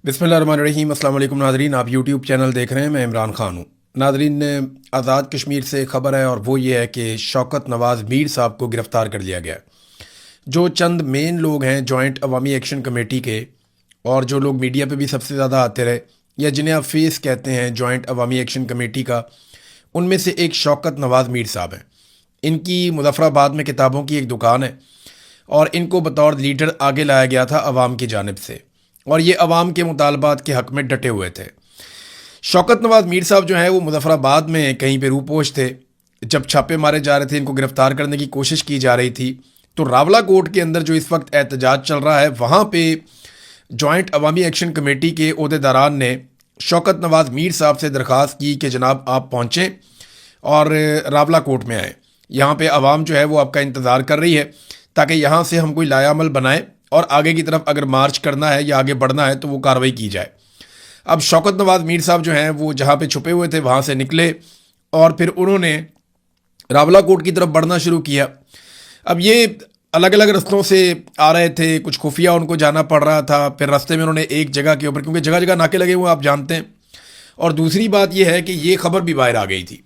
बिस्मिल्लाहिर्रहमानिर्रहीम। अस्सलाम वालेकुम नाज़रीन, आप यूट्यूब चैनल देख रहे हैं। मैं इमरान ख़ान हूँ। नाज़रीन, आज़ाद कश्मीर से ख़बर है और वो ये है कि शौकत नवाज़ मीर साहब को गिरफ़्तार कर लिया गया। जो चंद मेन लोग हैं जॉइंट अवामी एक्शन कमेटी के, और जो लोग मीडिया पे भी सबसे ज़्यादा आते रहे या जिन्हें आप फेस कहते हैं जॉइंट अवामी एक्शन कमेटी का, उनमें से एक शौकत नवाज़ मीर साहब हैं। इनकी मुज़फ़्फ़राबाद में किताबों की एक दुकान है और इनको बतौर लीडर आगे लाया गया था अवाम की जानिब से, और ये अवाम के मुतालबात के हक़ में डटे हुए थे। शौकत नवाज़ मीर साहब जो हैं वो मुज़फ़्फ़राबाद में कहीं पे रूपोश थे। जब छापे मारे जा रहे थे, इनको गिरफ़्तार करने की कोशिश की जा रही थी, तो रावला कोर्ट के अंदर जो इस वक्त एहतजाज चल रहा है, वहाँ पे जॉइंट अवामी एक्शन कमेटी के ओहदेदारान ने शौकत नवाज़ मीर साहब से दरख्वास्त की कि जनाब आप पहुँचें और रावला कोर्ट में आएँ। यहाँ पे अवाम जो है वो आपका इंतज़ार कर रही है ताकि यहाँ से हम कोई लायामल बनाएं और आगे की तरफ अगर मार्च करना है या आगे बढ़ना है तो वो कार्रवाई की जाए। अब शौकत नवाज़ मीर साहब जो हैं वो जहाँ पे छुपे हुए थे वहाँ से निकले और फिर उन्होंने रावला कोर्ट की तरफ बढ़ना शुरू किया। अब ये अलग अलग रास्तों से आ रहे थे, कुछ खुफिया उनको जाना पड़ रहा था। फिर रास्ते में उन्होंने एक जगह के ऊपर, क्योंकि जगह जगह नाके लगे हुए आप जानते हैं, और दूसरी बात यह है कि ये खबर भी बाहर आ गई थी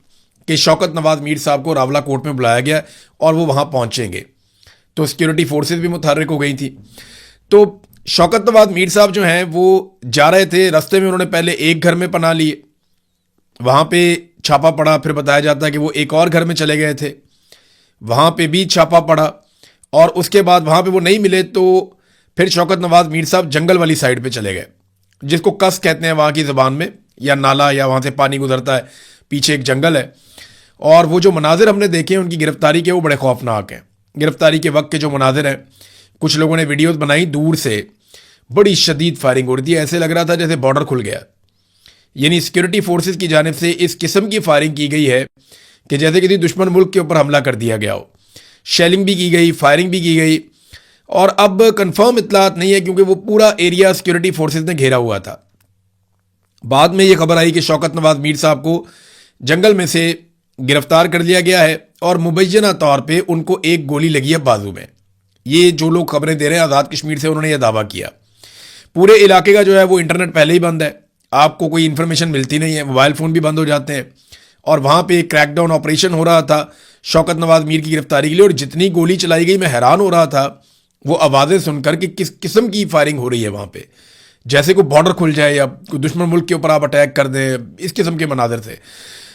कि शौकत नवाज़ मीर साहब को रावला कोर्ट में बुलाया गया और वो वहाँ पहुँचेंगे, तो सिक्योरिटी फोर्सेस भी मुतहर्रिक हो गई थी। तो शौकत नवाज़ मीर साहब जो हैं वो जा रहे थे, रास्ते में उन्होंने पहले एक घर में पनाह लिए, वहाँ पे छापा पड़ा। फिर बताया जाता है कि वो एक और घर में चले गए थे, वहाँ पे भी छापा पड़ा, और उसके बाद वहाँ पे वो नहीं मिले तो फिर शौकत नवाज़ मीर साहब जंगल वाली साइड पे चले गए, जिसको कस कहते हैं वहाँ की ज़बान में, या नाला, या वहाँ से पानी गुजरता है, पीछे एक जंगल है। और वो जो मनाजिर हमने देखे हैं उनकी गिरफ्तारी के, वो बड़े खौफनाक हैं। गिरफ्तारी के वक्त के जो मनाजिर हैं, कुछ लोगों ने वीडियोज़ बनाई, दूर से बड़ी शदीद फायरिंग हो रही थी, ऐसे लग रहा था जैसे बॉर्डर खुल गया। यानी सिक्योरिटी फोर्सेस की जानिब से इस किस्म की फायरिंग की गई है कि जैसे किसी दुश्मन मुल्क के ऊपर हमला कर दिया गया हो। शेलिंग भी की गई, फायरिंग भी की गई, और अब कंफर्म इतलात नहीं है क्योंकि वो पूरा एरिया सिक्योरिटी फोर्सेस ने घेरा हुआ था। बाद में ये खबर आई कि शौकत नवाज़ मीर साहब को जंगल में से गिरफ्तार कर लिया गया है और मुबैना तौर पे उनको एक गोली लगी है बाजू में। ये जो लोग खबरें दे रहे हैं आज़ाद कश्मीर से, उन्होंने ये दावा किया। पूरे इलाके का जो है वो इंटरनेट पहले ही बंद है, आपको कोई इन्फॉर्मेशन मिलती नहीं है, मोबाइल फ़ोन भी बंद हो जाते हैं, और वहाँ पे एक क्रैकडाउन ऑपरेशन हो रहा था शौकत नवाज़ मीर की गिरफ्तारी के लिए। और जितनी गोली चलाई गई, मैं हैरान हो रहा था वो आवाज़ें सुनकर कि किस किस्म की फायरिंग हो रही है वहाँ पे, जैसे कोई बॉर्डर खुल जाए या कोई दुश्मन मुल्क के ऊपर आप अटैक कर दें, इस किस्म के मनाजर थे।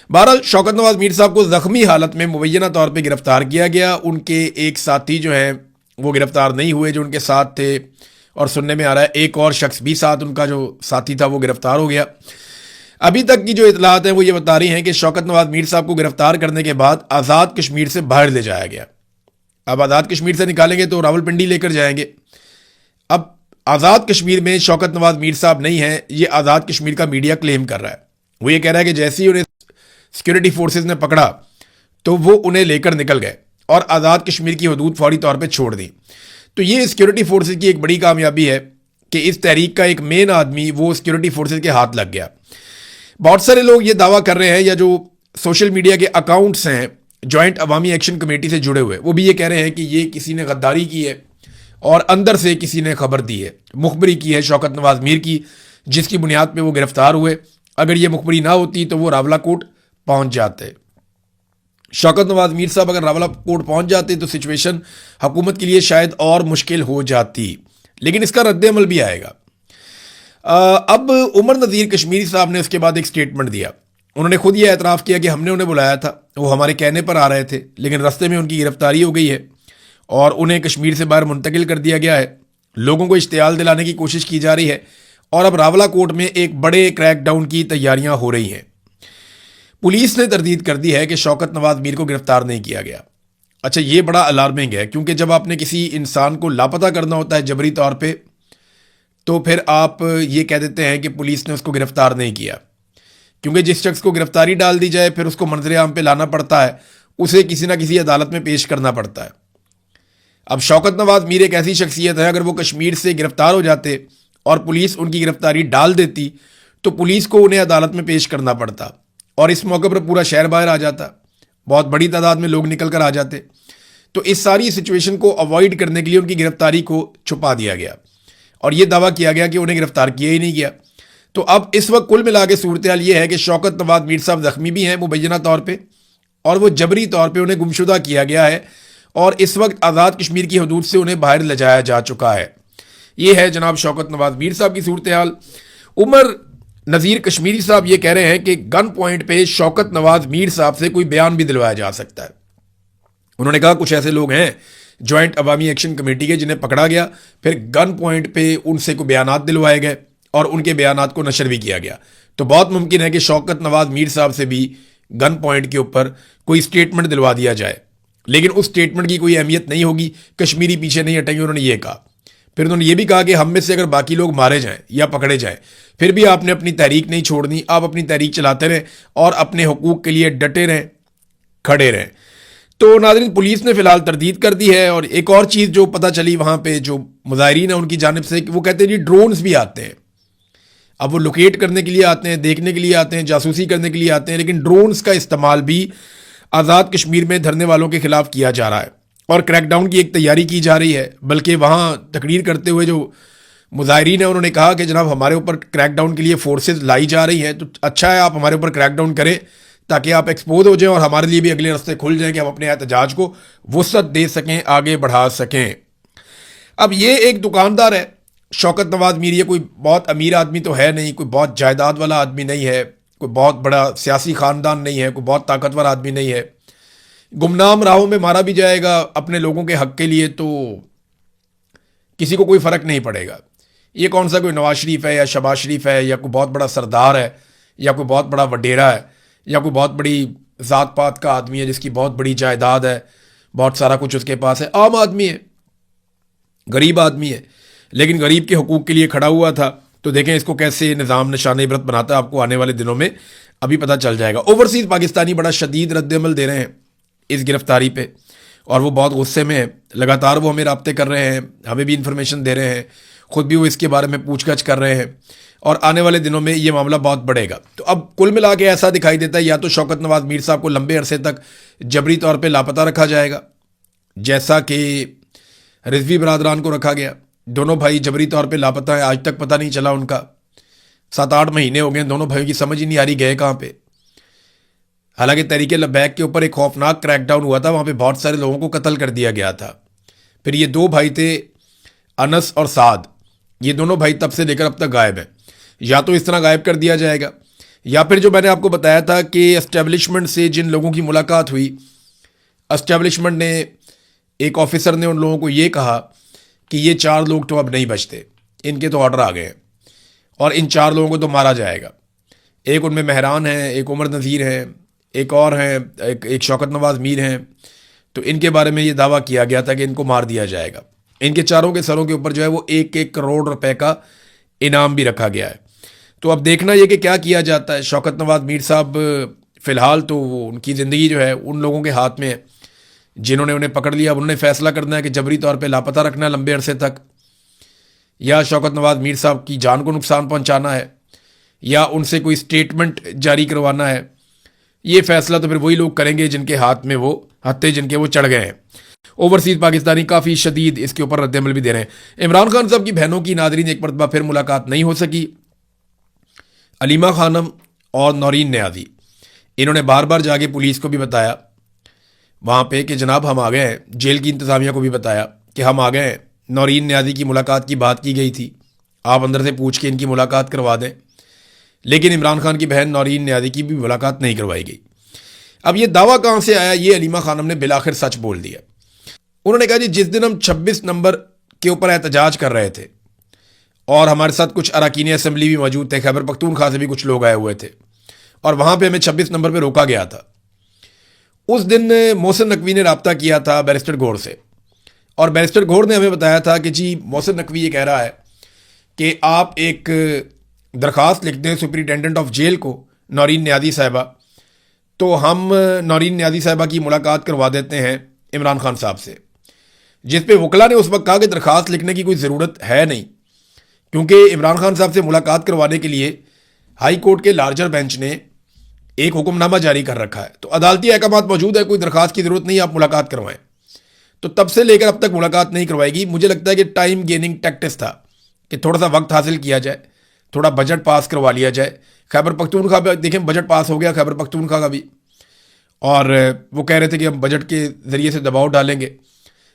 बहरहाल शौकत नवाज़ मीर साहब को ज़ख्मी हालत में मुबैना तौर पर गिरफ्तार किया गया। उनके एक साथी जो हैं वो गिरफ्तार नहीं हुए जो उनके साथ थे, और सुनने में आ रहा है एक और शख्स भी साथ, उनका जो साथी था वो गिरफ्तार हो गया। अभी तक की जो इतलात हैं वो ये बता रही हैं कि शौकत नवाज़ मीर साहब को गिरफ्तार करने के बाद आज़ाद कश्मीर से बाहर ले जाया गया। अब आज़ाद कश्मीर से निकालेंगे तो रावलपिंडी लेकर जाएंगे। अब आज़ाद कश्मीर में शौकत नवाज़ मीर साहब नहीं है, ये आज़ाद कश्मीर का मीडिया क्लेम कर रहा है। वो ये कह रहा है कि जैसे ही उन्हें सिक्योरिटी फोर्सेज ने पकड़ा तो वो उन्हें लेकर निकल गए और आज़ाद कश्मीर की हदूद फौरी तौर पर छोड़ दी। तो ये सिक्योरिटी फोर्सेज की एक बड़ी कामयाबी है कि इस तहरीक का एक मेन आदमी वो सिक्योरिटी फोर्सेज के हाथ लग गया। बहुत सारे लोग ये दावा कर रहे हैं, या जो सोशल मीडिया के अकाउंट्स हैं जॉइंट अवामी एक्शन कमेटी से जुड़े हुए, वो भी ये कह रहे हैं कि ये किसी ने गद्दारी की है और अंदर से किसी ने खबर दी है, मुखबरी की है शौकत नवाज़ मीर की, जिसकी बुनियाद पर वो गिरफ्तार हुए। अगर ये मुखबरी ना होती तो वो रावला कोर्ट पहुंच जाते। शौकत नवाज़ मीर साहब अगर रावला कोर्ट पहुंच जाते तो सिचुएशन हुकूमत के लिए शायद और मुश्किल हो जाती, लेकिन इसका रद्द-ए-अमल भी आएगा। अब उमर नज़ीर कश्मीरी साहब ने उसके बाद एक स्टेटमेंट दिया। उन्होंने खुद ये एतराफ़ किया कि हमने उन्हें बुलाया था, वो हमारे कहने पर आ रहे थे, लेकिन रास्ते में उनकी गिरफ्तारी हो गई है और उन्हें कश्मीर से बाहर मुंतकिल कर दिया गया है। लोगों को इश्तियाल दिलाने की कोशिश की जा रही है और अब रावला कोर्ट में एक बड़े क्रैकडाउन की तैयारियां हो रही हैं। पुलिस ने तरदीद कर दी है कि शौकत नवाज़ मीर को गिरफ्तार नहीं किया गया। अच्छा, ये बड़ा अलार्मिंग है, क्योंकि जब आपने किसी इंसान को लापता करना होता है जबरी तौर पे, तो फिर आप ये कह देते हैं कि पुलिस ने उसको गिरफ्तार नहीं किया, क्योंकि जिस शख्स को गिरफ्तारी डाल दी जाए फिर उसको मंजर आम पे लाना पड़ता है, उसे किसी ना किसी अदालत में पेश करना पड़ता है। अब शौकत नवाज़ मीर एक ऐसी शख्सियत है, अगर वो कश्मीर से गिरफ्तार हो जाते और पुलिस उनकी गिरफ्तारी डाल देती तो पुलिस को उन्हें अदालत में पेश करना पड़ता, और इस मौके पर पूरा शहर बाहर आ जाता, बहुत बड़ी तादाद में लोग निकल कर आ जाते। तो इस सारी सिचुएशन को अवॉइड करने के लिए उनकी गिरफ्तारी को छुपा दिया गया और ये दावा किया गया कि उन्हें गिरफ्तार किया ही नहीं गया। तो अब इस वक्त कुल मिला के सूरत हाल ये है कि शौकत नवाज मीर साहब जख्मी भी हैं मुबैना तौर पर, और वो जबरी तौर पर उन्हें गुमशुदा किया गया है और इस वक्त आज़ाद कश्मीर की हदूद से उन्हें बाहर ले जाया जा चुका है। ये है जनाब शौकत नवाज मीर साहब की सूरत हाल। उमर नज़ीर कश्मीरी साहब ये कह रहे हैं कि गन पॉइंट पे शौकत नवाज मीर साहब से कोई बयान भी दिलवाया जा सकता है। उन्होंने कहा कुछ ऐसे लोग हैं जॉइंट अवामी एक्शन कमेटी के जिन्हें पकड़ा गया, फिर गन पॉइंट पे उनसे कोई बयानात दिलवाए गए और उनके बयानात को नशर भी किया गया। तो बहुत मुमकिन है कि शौकत नवाज मीर साहब से भी गन पॉइंट के ऊपर कोई स्टेटमेंट दिलवा दिया जाए, लेकिन उस स्टेटमेंट की कोई अहमियत नहीं होगी। कश्मीरी पीछे नहीं हटेंगे, उन्होंने ये कहा। फिर उन्होंने ये भी कहा कि हम में से अगर बाकी लोग मारे जाएं या पकड़े जाएं, फिर भी आपने अपनी तहरीक नहीं छोड़नी, आप अपनी तहरीक चलाते रहें और अपने हुकूक के लिए डटे रहें, खड़े रहें। तो नाज़रीन, पुलिस ने फिलहाल तरदीद कर दी है। और एक और चीज़ जो पता चली वहाँ पे जो मुजाहिरीन है उनकी जानिब से, वो कहते हैं जी ड्रोन्स भी आते हैं। अब वो लोकेट करने के लिए आते हैं, देखने के लिए आते हैं, जासूसी करने के लिए आते हैं, लेकिन ड्रोन्स का इस्तेमाल भी आज़ाद कश्मीर में धरने वालों के खिलाफ किया जा रहा है और क्रैकडाउन की एक तैयारी की जा रही है। बल्कि वहाँ तकरीर करते हुए जो मुजाहिरीन है उन्होंने कहा कि जनाब हमारे ऊपर क्रैकडाउन के लिए फोर्सेस लाई जा रही हैं, तो अच्छा है आप हमारे ऊपर क्रैकडाउन करें ताकि आप एक्सपोज हो जाएं और हमारे लिए भी अगले रास्ते खुल जाएं कि हम अपने एहतजाज को वुसअत दे सकें, आगे बढ़ा सकें। अब ये एक दुकानदार है शौकत नवाज मीर, ये कोई बहुत अमीर आदमी तो है नहीं, कोई बहुत जायदाद वाला आदमी नहीं है, कोई बहुत बड़ा सियासी ख़ानदान नहीं है, कोई बहुत ताकतवर आदमी नहीं है। गुमनाम राहों में मारा भी जाएगा अपने लोगों के हक के लिए तो किसी को कोई फ़र्क नहीं पड़ेगा। ये कौन सा कोई नवाज शरीफ है या शहबाज शरीफ है या कोई बहुत बड़ा सरदार है या कोई बहुत बड़ा वडेरा है या कोई बहुत बड़ी ज़ात पात का आदमी है जिसकी बहुत बड़ी जायदाद है, बहुत सारा कुछ उसके पास है। आम आदमी है, गरीब आदमी है, लेकिन गरीब के हुकूक के लिए खड़ा हुआ था। तो देखें इसको कैसे निज़ाम निशान इबरत बनाता है, आपको आने वाले दिनों में अभी पता चल जाएगा। ओवरसीज़ पाकिस्तानी बड़ा शदीद रद्दअमल दे रहे हैं इस गिरफ्तारी पे और वो बहुत गुस्से में है। लगातार वो हमें राब्ते कर रहे हैं, हमें भी इंफॉर्मेशन दे रहे हैं, ख़ुद भी वो इसके बारे में पूछगछ कर रहे हैं और आने वाले दिनों में ये मामला बहुत बढ़ेगा। तो अब कुल मिला के ऐसा दिखाई देता है या तो शौकत नवाज मीर साहब को लंबे अरसे तक जबरी तौर पर लापता रखा जाएगा, जैसा कि रिजवी बरादरान को रखा गया। दोनों भाई जबरी तौर पे लापता हैं, आज तक पता नहीं चला उनका। 7-8 महीने हो गए, दोनों भाइयों की समझ ही नहीं आ रही गए कहाँ पे। हालांकि तहरीक लब्बैक के ऊपर एक खौफनाक क्रैकडाउन हुआ था, वहाँ पे बहुत सारे लोगों को कत्ल कर दिया गया था। फिर ये 2 भाई थे अनस और साद, ये दोनों भाई तब से लेकर अब तक गायब हैं। या तो इस तरह गायब कर दिया जाएगा या फिर जो मैंने आपको बताया था कि एस्टेब्लिशमेंट से जिन लोगों की मुलाकात हुई, एस्टेब्लिशमेंट ने, एक ऑफिसर ने उन लोगों को ये कहा कि ये 4 लोग तो अब नहीं बचते, इनके तो ऑर्डर आ गए हैं और इन 4 लोगों को तो मारा जाएगा। एक उनमें मेहरान है, एक उमर नज़ीर है, एक और हैं, एक शौकत नवाज मीर हैं। तो इनके बारे में ये दावा किया गया था कि इनको मार दिया जाएगा। इनके चारों के सरों के ऊपर जो है वो 1-1 करोड़ रुपए का इनाम भी रखा गया है। तो अब देखना ये कि क्या किया जाता है। शौकत नवाज मीर साहब फ़िलहाल तो उनकी ज़िंदगी जो है उन लोगों के हाथ में है जिन्होंने उन्हें पकड़ लिया। अब उन्होंने फैसला करना है कि जबरी तौर पे लापता रखना है लंबे अरसे तक, या शौकत नवाज मीर साहब की जान को नुकसान पहुंचाना है, या उनसे कोई स्टेटमेंट जारी करवाना है। ये फैसला तो फिर वही लोग करेंगे जिनके हाथ में वो हत्थे, जिनके वो चढ़ गए हैं। ओवरसीज़ पाकिस्तानी काफ़ी शदीद इसके ऊपर रद्दअमल भी दे रहे हैं। इमरान खान साहब की बहनों की नादरीन एक मरतबा फिर मुलाकात नहीं हो सकी। अलीमा खानम और नौरीन न्याजी, इन्होंने बार बार जाके पुलिस को भी बताया वहाँ पे कि जनाब हम आ गए हैं, जेल की इंतज़ामिया को भी बताया कि हम आ गए हैं, नौरीन न्याजी की मुलाकात की बात की गई थी, आप अंदर से पूछ के इनकी मुलाकात करवा दें। लेकिन इमरान खान की बहन नौरीन न्याजी की भी मुलाकात नहीं करवाई गई। अब ये दावा कहाँ से आया, ये अलीमा खानम ने बिलाखिर सच बोल दिया। उन्होंने कहा जी जिस दिन हम 26 नंबर के ऊपर एहतजाज कर रहे थे और हमारे साथ कुछ अरकान असम्बली भी मौजूद थे, खैबर पख्तूनख्वा से भी कुछ लोग आए हुए थे और वहाँ पर हमें 26 नंबर पर रोका गया था। उस दिन मोहसिन नकवी ने रब्ता किया था बैरिस्टर गौर से और बैरिस्टर गौर ने हमें बताया था कि जी मोहसिन नकवी ये कह रहा है कि आप एक दरख्वास्त लिख दें सुपरिटेंडेंट ऑफ जेल को, नौरीन न्याजी साहिबा, तो हम नौरीन न्याजी साहिबा की मुलाकात करवा देते हैं इमरान खान साहब से। जिस पे वकला ने उस वक्त कहा कि दरख्वास्त लिखने की कोई ज़रूरत है नहीं, क्योंकि इमरान खान साहब से मुलाकात करवाने के लिए हाई कोर्ट के लार्जर बेंच ने एक हुक्मनामा जारी कर रखा है। तो अदालती अहकामात मौजूद है, कोई दरख्वास्त की ज़रूरत नहीं, आप मुलाकात करवाएं। तो तब से लेकर अब तक मुलाकात नहीं करवाएगी। मुझे लगता है कि टाइम गेनिंग टैक्टिस था कि थोड़ा सा वक्त हासिल किया जाए, थोड़ा बजट पास करवा लिया जाए। खैबर पख्तूनख्वा का देखें बजट पास हो गया, खैबर पख्तूनख्वा का भी, और वो कह रहे थे कि हम बजट के ज़रिए से दबाव डालेंगे।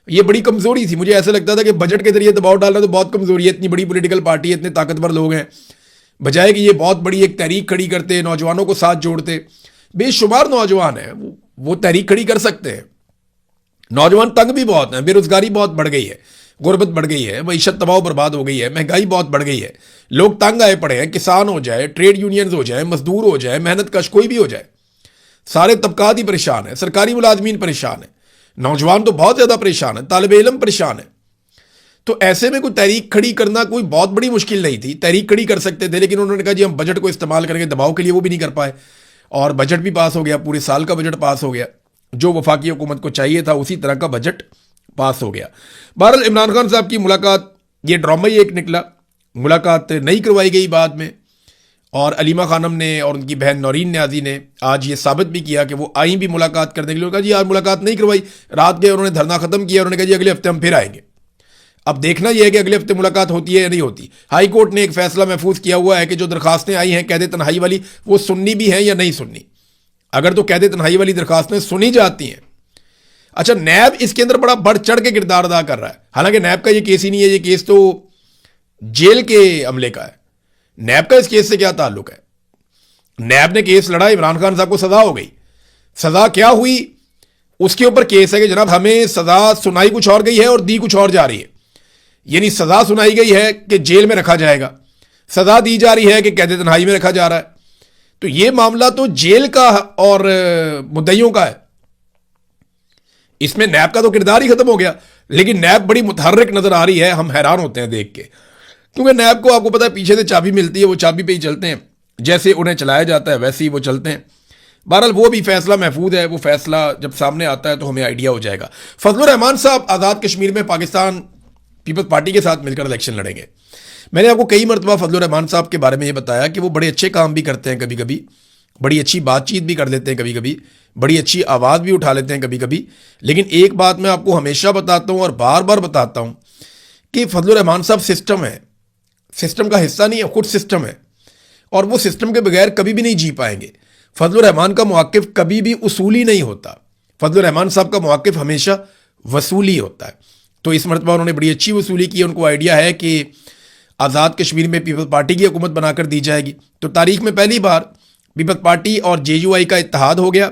ये बड़ी कमज़ोरी थी, मुझे ऐसा लगता था कि बजट के ज़रिए दबाव डालना तो बहुत कमज़ोरी है, इतनी बड़ी पॉलिटिकल पार्टी है, इतने ताकतवर लोग हैं, बजाय कि ये बहुत बड़ी एक तहरीक खड़ी करते, नौजवानों को साथ जोड़ते। बेशुमार नौजवान हैं, वो तहरीक खड़ी कर सकते हैं। नौजवान तंग भी बहुत हैं, बेरोजगारी बहुत बढ़ गई है, गुर्बत बढ़ गई है, मईशत तबाह बर्बाद हो गई है, महंगाई बहुत बढ़ गई है, लोग तंग आए पड़े हैं। किसान हो जाए, ट्रेड यूनियंस हो जाए, मजदूर हो जाए, मेहनत कश कोई भी हो जाए, सारे तबकात ही परेशान है, सरकारी मुलाजमीन परेशान है, नौजवान तो बहुत ज़्यादा परेशान है, तालिब इल्म परेशान है। तो ऐसे में कोई तहरीक खड़ी करना कोई बहुत बड़ी मुश्किल नहीं थी, तहरीक खड़ी कर सकते थे, लेकिन उन्होंने कहा जी हम बजट को इस्तेमाल करेंगे दबाव के लिए, वो भी नहीं कर पाए और बजट भी पास हो गया, पूरे साल का बजट पास हो गया, जो वफाकी हुकूमत को चाहिए था उसी तरह का बजट पास हो गया। बहरहाल इमरान खान साहब की मुलाकात, ये ड्रामा ही एक निकला, मुलाकात नहीं करवाई गई बाद में, और अलीमा खानम ने और उनकी बहन नौरीन न्याजी ने आज ये साबित भी किया कि वो आई भी मुलाकात करने के लिए, कहा जी आज मुलाकात नहीं करवाई, रात गए उन्होंने धरना खत्म किया, उन्होंने कहा जी अगले हफ्ते हम फिर आएंगे। अब देखना यह है कि अगले हफ्ते मुलाकात होती है या नहीं होती। हाई कोर्ट ने एक फैसला महफूज किया हुआ है कि जो दरखास्तें आई हैं कैद तन्हाई वाली, वो सुननी भी हैं या नहीं सुननी। अगर तो कैद तन्हाई वाली दरखास्तें सुनी जाती हैं, अच्छा नैब इसके अंदर बड़ा बढ़ चढ़ के किरदार अदा कर रहा है, हालांकि नैब का ये केस ही नहीं है, ये केस तो जेल के अमले का है। नैब का इस केस से क्या ताल्लुक है? नैब ने केस लड़ा, इमरान खान साहब को सजा हो गई, सजा क्या हुई उसके ऊपर केस है कि जनाब हमें सजा सुनाई कुछ और गई है और दी कुछ और जा रही है। यानी सजा सुनाई गई है कि जेल में रखा जाएगा, सजा दी जा रही है कि कैद तन्हाई में रखा जा रहा है। तो यह मामला तो जेल का और मुद्दइयों का है, इसमें नैब का तो किरदार ही खत्म हो गया। लेकिन नैब बड़ी मुतहर्रिक नजर आ रही है, हम हैरान होते हैं देख के, क्योंकि नैब को आपको पता है पीछे से चाबी मिलती है, वो चाबी पे ही चलते हैं, जैसे उन्हें चलाया जाता है वैसे ही वो चलते हैं। बहरहाल वो भी फैसला महफूज है, वो फैसला जब सामने आता है तो हमें आइडिया हो जाएगा। फजलुर रहमान साहब आज़ाद कश्मीर में पाकिस्तान पीपल्स पार्टी के साथ मिलकर इलेक्शन लड़ेंगे। मैंने आपको कई मरतबा फजलुर रहमान साहब के बारे में ये बताया कि वो बड़े अच्छे काम भी करते हैं, कभी कभी बड़ी अच्छी बातचीत भी कर लेते हैं, कभी कभी बड़ी अच्छी आवाज़ भी उठा लेते हैं कभी कभी। लेकिन एक बात मैं आपको हमेशा बताता हूँ और बार बार बताता हूँ कि फजलुर रहमान साहब सिस्टम है, सिस्टम का हिस्सा नहीं है, खुद सिस्टम है, और वो सिस्टम के बगैर कभी भी नहीं जी पाएंगे। फजलुर रहमान का मौक़िफ़ कभी भी उसूली नहीं होता, फजलुर रहमान साहब का मौक़िफ़ हमेशा वसूली होता है। तो इस मरतबा उन्होंने बड़ी अच्छी वसूली की, उनको आइडिया है कि आज़ाद कश्मीर में पीपल्स पार्टी की हुकूमत बनाकर दी जाएगी। तो तारीख में पहली बार पीपल्स पार्टी और JUI का इत्तेहाद हो गया,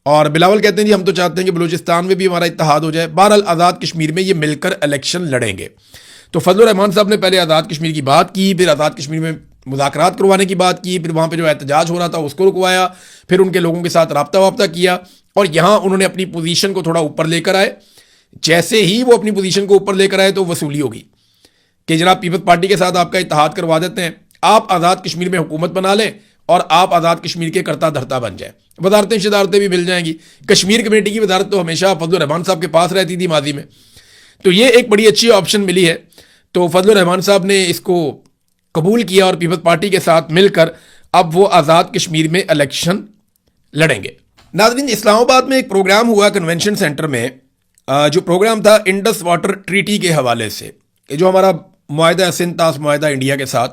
और बिलावल कहते हैं जी हम तो चाहते हैं कि बलूचिस्तान में भी हमारा इत्तेहाद हो जाए। बहरहाल आज़ाद कश्मीर में ये मिलकर इलेक्शन लड़ेंगे। तो फजलुर रहमान साहब ने पहले आज़ाद कश्मीर की बात की, फिर आज़ाद कश्मीर में मुज़ाकरात करवाने की बात की, फिर वहाँ पे जो एहतजाज हो रहा था उसको रुकवाया, फिर उनके लोगों के साथ रब्ता वाब्ता किया, और यहाँ उन्होंने अपनी पोजीशन को थोड़ा ऊपर लेकर आए। जैसे ही वो अपनी पोजीशन को ऊपर लेकर आए तो वसूली होगी कि जनाब पीपल्स पार्टी के साथ आपका इत्तेहाद करवा देते हैं, आप आज़ाद कश्मीर में हुकूमत बना लें और आप आज़ाद कश्मीर के करता धरता बन जाए, वजारतें शदारतें भी मिल जाएंगी। कश्मीर कमेटी की वजारत तो हमेशा फजलुर रहमान साहब के पास रहती थी माजी में, तो ये एक बड़ी अच्छी ऑप्शन मिली है। तो फजलुर रहमान साहब ने इसको कबूल किया और पीपल्स पार्टी के साथ मिलकर अब वो आज़ाद कश्मीर में इलेक्शन लड़ेंगे। नाज़रीन, इस्लामाबाद में एक प्रोग्राम हुआ कन्वेंशन सेंटर में, जो प्रोग्राम था इंडस वाटर ट्रीटी के हवाले से, जो हमारा मुआहदा सिंध तास मुआहदा इंडिया के साथ,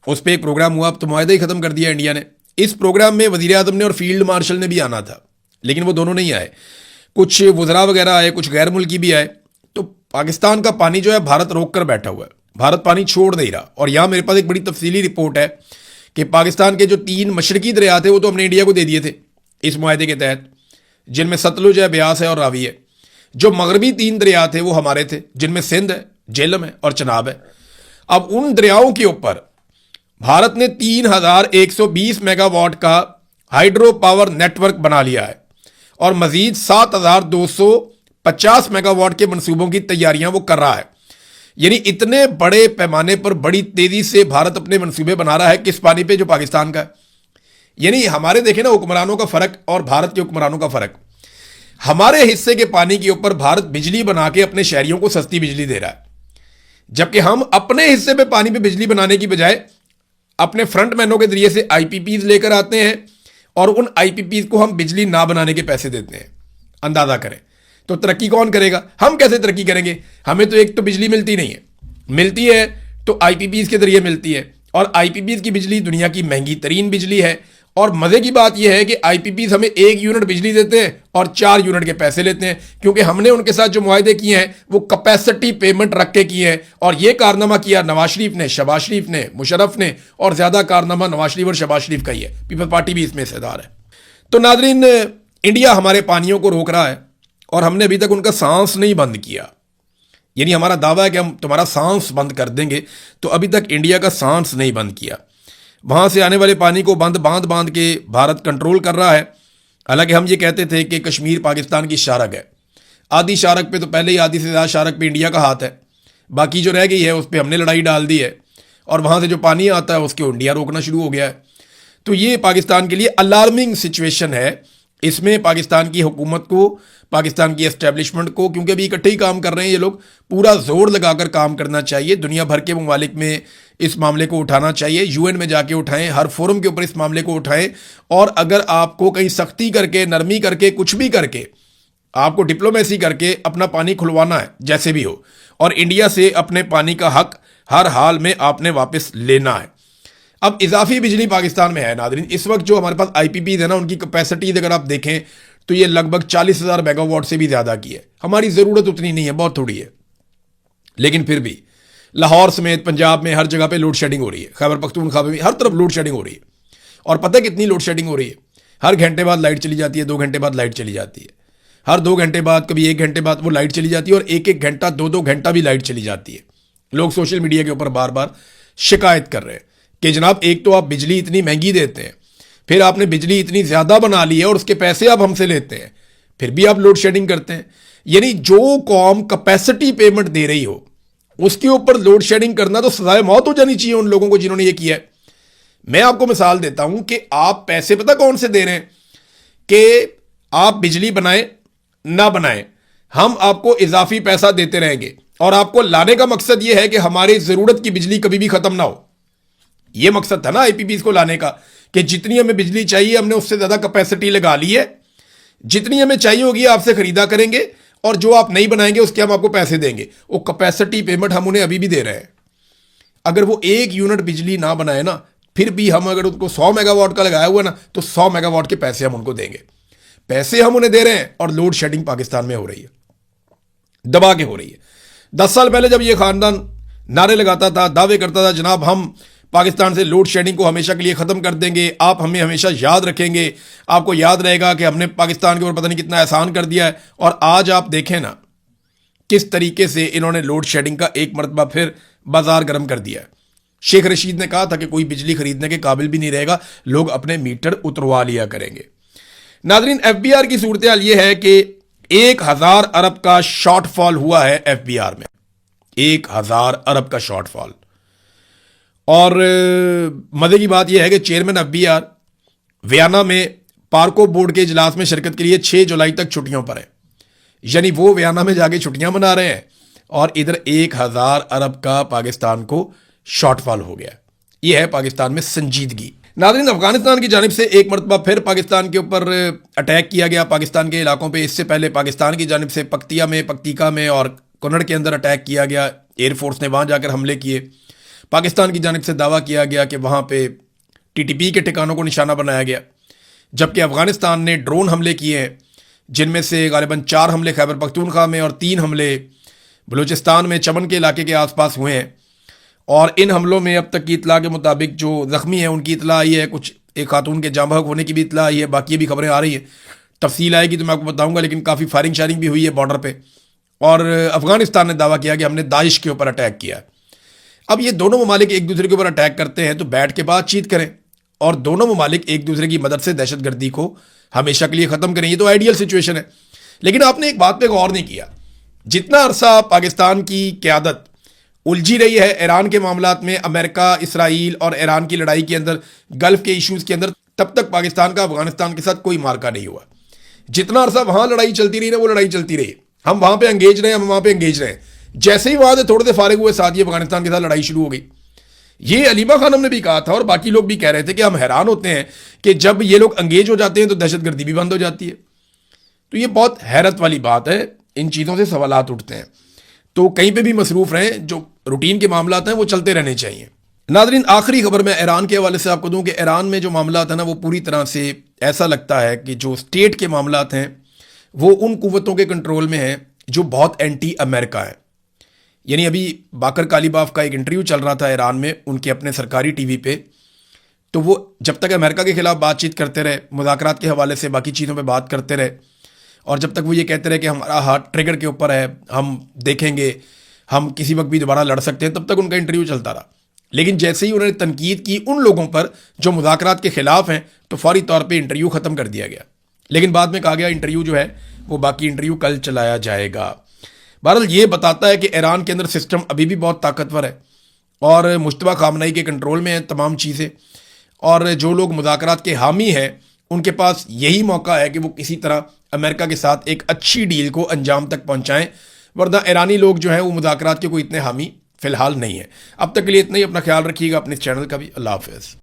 उस पर एक प्रोग्राम हुआ। अब तो मुआहदा ही ख़त्म कर दिया इंडिया ने। इस प्रोग्राम में वज़ीर आज़म ने और फील्ड मार्शल ने भी आना था, लेकिन वो दोनों नहीं आए। कुछ वज़रा वगैरह आए, कुछ गैर मुल्की भी आए। तो पाकिस्तान का पानी जो है भारत रोक कर बैठा हुआ है, भारत पानी छोड़ नहीं रहा। और यहाँ मेरे पास एक बड़ी तफसीली रिपोर्ट है कि पाकिस्तान के जो 3 मशरकी दरिया थे वो तो हमने इंडिया को दे दिए थे इस मुआहदे के तहत, जिनमें सतलुज है, ब्यास है और रावी है। जो मगरबी 3 दरिया थे वो हमारे थे, जिनमें सिंध है, झेलम है और चनाब है। अब उन दरियाओं के ऊपर भारत ने 3120 मेगावाट का हाइड्रो पावर नेटवर्क बना लिया है, और मजीद 7250 मेगावाट के मंसूबों की तैयारियां वो कर रहा है। यानी इतने बड़े पैमाने पर बड़ी तेजी से भारत अपने मंसूबे बना रहा है, किस पानी पे? जो पाकिस्तान का है। यानी हमारे देखें ना हुक्मरानों का फर्क और भारत के हुक्मरानों का फर्क। हमारे हिस्से के पानी के ऊपर भारत बिजली बना के अपने शहरियों को सस्ती बिजली दे रहा है, जबकि हम अपने हिस्से पे पानी पे बिजली बनाने की बजाय अपने फ्रंटमैनों के जरिए से IPPs लेकर आते हैं, और उन IPPs को हम बिजली ना बनाने के पैसे देते हैं। अंदाजा करें तो तरक्की कौन करेगा? हम कैसे तरक्की करेंगे? हमें तो एक तो बिजली मिलती नहीं है, मिलती है तो आईपीपीज के जरिए मिलती है, और आईपीपीज की बिजली दुनिया की महंगी तरीन बिजली है। और मजे की बात यह है कि आईपीपीज हमें 1 यूनिट बिजली देते हैं और 4 यूनिट के पैसे लेते हैं, क्योंकि हमने उनके साथ जो मुआहदे किए हैं वो कैपेसिटी पेमेंट रख के किए हैं। और ये कारनामा किया नवाज शरीफ ने, शहबाज शरीफ ने, मुशर्रफ ने, और ज्यादा कारनामा नवाज शरीफ और शहबाज शरीफ का ही है। पीपल्स पार्टी भी इसमें हिस्सेदार है। तो नाजरीन, इंडिया हमारे पानियों को रोक रहा है और हमने अभी तक उनका सांस नहीं बंद किया। यानी हमारा दावा है कि हम तुम्हारा सांस बंद कर देंगे, तो अभी तक इंडिया का सांस नहीं बंद किया। वहां से आने वाले पानी को बांध के भारत कंट्रोल कर रहा है। हालांकि हम ये कहते थे कि कश्मीर पाकिस्तान की शारक है। आधी शारक पे तो पहले ही, आधी से ज़्यादा शारक पे इंडिया का हाथ है। बाकी जो रह गई है उस पर हमने लड़ाई डाल दी है, और वहां से जो पानी आता है उसको इंडिया रोकना शुरू हो गया है। तो ये पाकिस्तान के लिए अलार्मिंग सिचुएशन है। इसमें पाकिस्तान की हुकूमत को, पाकिस्तान की एस्टेब्लिशमेंट को, क्योंकि अभी इकट्ठे ही काम कर रहे हैं ये लोग, पूरा जोर लगाकर काम करना चाहिए। दुनिया भर के ममालिक में इस मामले को उठाना चाहिए। यूएन में जाके उठाएं, हर फोरम के ऊपर इस मामले को उठाएं। और अगर आपको कहीं सख्ती करके, नरमी करके, कुछ भी करके, आपको डिप्लोमेसी करके अपना पानी खुलवाना है, जैसे भी हो, और इंडिया से अपने पानी का हक हर हाल में आपने वापस लेना है। अब इजाफी बिजली पाकिस्तान में है नादरीन। इस वक्त जो हमारे पास आईपीपीज है ना, उनकी कैपेसिटी अगर आप देखें तो ये लगभग 40,000 मेगावाट से भी ज्यादा की है। हमारी जरूरत उतनी नहीं है, बहुत थोड़ी है। लेकिन फिर भी लाहौर समेत पंजाब में हर जगह पे लोड शेडिंग हो रही है। खैबर पख्तूनख्वा में भी हर तरफ लोड शेडिंग हो रही है। और पता है कितनी लोड शेडिंग हो रही है? हर घंटे बाद लाइट चली जाती है, 2 घंटे बाद लाइट चली जाती है, हर 2 घंटे बाद, कभी 1 घंटे बाद वो लाइट चली जाती है, और 1-1 घंटा, 2-2 घंटा भी लाइट चली जाती है। लोग सोशल मीडिया के ऊपर बार बार शिकायत कर रहे हैं कि जनाब, एक तो आप बिजली इतनी महंगी देते हैं, फिर आपने बिजली इतनी ज्यादा बना ली है और उसके पैसे आप हमसे लेते हैं, फिर भी आप लोड शेडिंग करते हैं। यानी जो कौम कैपेसिटी पेमेंट दे रही हो उसके ऊपर लोड शेडिंग करना, तो सजाए मौत हो जानी चाहिए उन लोगों को जिन्होंने ये किया है। मैं आपको मिसाल देता हूं कि आप पैसे पता कौन से दे रहे हैं कि आप बिजली बनाएं ना बनाएं, हम आपको इजाफी पैसा देते रहेंगे, और आपको लाने का मकसद यह है कि हमारी जरूरत की बिजली कभी भी खत्म ना हो। यह मकसद था ना आईपीपीज को लाने का, कि जितनी हमें बिजली चाहिए हमने उससे ज्यादा कैपेसिटी लगा ली है, जितनी हमें चाहिए होगी आपसे खरीदा करेंगे, और जो आप नहीं बनाएंगे उसके हम आपको पैसे देंगे। वो कैपेसिटी पेमेंट हम उन्हें अभी भी दे रहे हैं। अगर वो 1 यूनिट बिजली ना बनाए ना, फिर भी हम अगर उनको 100 मेगावाट का लगाया हुआ ना, तो 100 मेगावाट के पैसे हम उनको देंगे। पैसे हम उन्हें दे रहे हैं, और लोड शेडिंग पाकिस्तान में हो रही है, दबा के हो रही है। 10 साल पहले जब ये खानदान नारे लगाता था, दावे करता था, जनाब हम पाकिस्तान से लोड शेडिंग को हमेशा के लिए खत्म कर देंगे, आप हमें हमेशा याद रखेंगे, आपको याद रहेगा कि हमने पाकिस्तान के ऊपर पता नहीं कितना एहसान कर दिया है। और आज आप देखें ना किस तरीके से इन्होंने लोड शेडिंग का एक मरतबा फिर बाजार गर्म कर दिया है। शेख रशीद ने कहा था कि कोई बिजली खरीदने के काबिल भी नहीं रहेगा, लोग अपने मीटर उतरवा लिया करेंगे। नाजरीन, एफबीआर की सूरत हाल यह है कि 1000 अरब का शॉर्टफॉल हुआ है एफबीआर में, 1000 अरब का शॉर्टफॉल। और मजे की बात यह है कि चेयरमैन एफबीआर वियना में पार्को बोर्ड के इजलास में शिरकत के लिए 6 जुलाई तक छुट्टियों पर है। यानी वो वियना में जाके छुट्टियां मना रहे हैं, और इधर 1000 अरब का पाकिस्तान को शॉर्टफॉल हो गया। यह है पाकिस्तान में संजीदगी। नाज़रीन, अफगानिस्तान की जानिब से एक मरतबा फिर पाकिस्तान के ऊपर अटैक किया गया, पाकिस्तान के इलाकों पे। इससे पहले पाकिस्तान की जानिब से पक्तिका में और कन्नड़ के अंदर अटैक किया गया। एयरफोर्स ने वहाँ जाकर हमले किए। पाकिस्तान की जानिब से दावा किया गया कि वहाँ पे टीटीपी के ठिकानों को निशाना बनाया गया, जबकि अफगानिस्तान ने ड्रोन हमले किए हैं, जिनमें से गालिबन 4 हमले खैबर पख्तूनख्वा में और 3 हमले बलूचिस्तान में चमन के इलाके के आसपास हुए हैं। और इन हमलों में अब तक की इतला के मुताबिक जो ज़ख्मी है उनकी इतला आई है, कुछ एक खातून के जाँ बहक होने की भी इतला आई है। बाकी भी खबरें आ रही हैं, तफसील आएगी तो मैं आपको बताऊंगा। लेकिन काफ़ी फायरिंग शायरिंग भी हुई है बॉर्डर पे, और अफगानिस्तान ने दावा किया कि हमने दाइश के ऊपर अटैक किया। अब ये दोनों ममालिक एक दूसरे के ऊपर अटैक करते हैं तो बैठ के बातचीत करें, और दोनों ममालिक एक दूसरे की मदद से दहशतगर्दी को हमेशा के लिए ख़त्म करें। ये तो आइडियल सिचुएशन है। लेकिन आपने एक बात पे गौर नहीं किया, जितना अरसा पाकिस्तान की क़यादत उलझी रही है ईरान के मामलात में, अमेरिका, इसराइल और ईरान की लड़ाई के अंदर, गल्फ के इश्यूज़ के अंदर, तब तक पाकिस्तान का अफगानिस्तान के साथ कोई मार्का नहीं हुआ। जितना अरसा वहाँ लड़ाई चलती रही ना, वो लड़ाई चलती रही, हम वहाँ पे एंगेज रहे, हम वहाँ पे एंगेज रहे। जैसे ही वहाँ से थोड़े से फारिग हुए, साथ ही अफगानिस्तान के साथ लड़ाई शुरू हो गई। ये अलीमा खानम ने भी कहा था, और बाकी लोग भी कह रहे थे कि हम हैरान होते हैं कि जब ये लोग एंगेज हो जाते हैं तो दहशतगर्दी भी बंद हो जाती है। तो ये बहुत हैरत वाली बात है, इन चीज़ों से सवालात उठते हैं। तो कहीं पे भी मसरूफ़ रहें, जो रूटीन के मामला हैं वो चलते रहने चाहिए। नादरीन, आखिरी खबर मैं ईरान के हवाले से आपको दूं कि ईरान में जो मामला है ना वो पूरी तरह से ऐसा लगता है कि जो स्टेट के मामला हैं वो उन कुव्वतों के कंट्रोल में हैं जो बहुत एंटी अमेरिका हैं। यानी अभी बाकर कालीबाफ का एक इंटरव्यू चल रहा था ईरान में उनके अपने सरकारी टीवी पे, तो वो जब तक अमेरिका के खिलाफ बातचीत करते रहे, मुज़ाकरात के हवाले से बाकी चीज़ों पे बात करते रहे, और जब तक वो ये कहते रहे कि हमारा हाथ ट्रिगर के ऊपर है, हम देखेंगे, हम किसी वक्त भी दोबारा लड़ सकते हैं, तब तक उनका इंटरव्यू चलता रहा। लेकिन जैसे ही उन्होंने तनकीद की उन लोगों पर जो मुज़ाकरात के खिलाफ हैं, तो फौरी तौर पर इंटरव्यू ख़त्म कर दिया गया। लेकिन बाद में कहा गया इंटरव्यू जो है वो बाकी इंटरव्यू कल चलाया जाएगा। बहरहाल ये बताता है कि ईरान के अंदर सिस्टम अभी भी बहुत ताकतवर है और मुश्तबा खामनई के कंट्रोल में है तमाम चीज़ें, और जो लोग मुज़ाकरात के हामी हैं उनके पास यही मौका है कि वो किसी तरह अमेरिका के साथ एक अच्छी डील को अंजाम तक पहुंचाएं, वरना ईरानी लोग जो हैं वो मुज़ाकरात के कोई इतने हामी फ़िलहाल नहीं है। अब तक के लिए इतना ही। अपना ख्याल रखिएगा, अपने चैनल का भी। अल्लाह हाफ़िज़।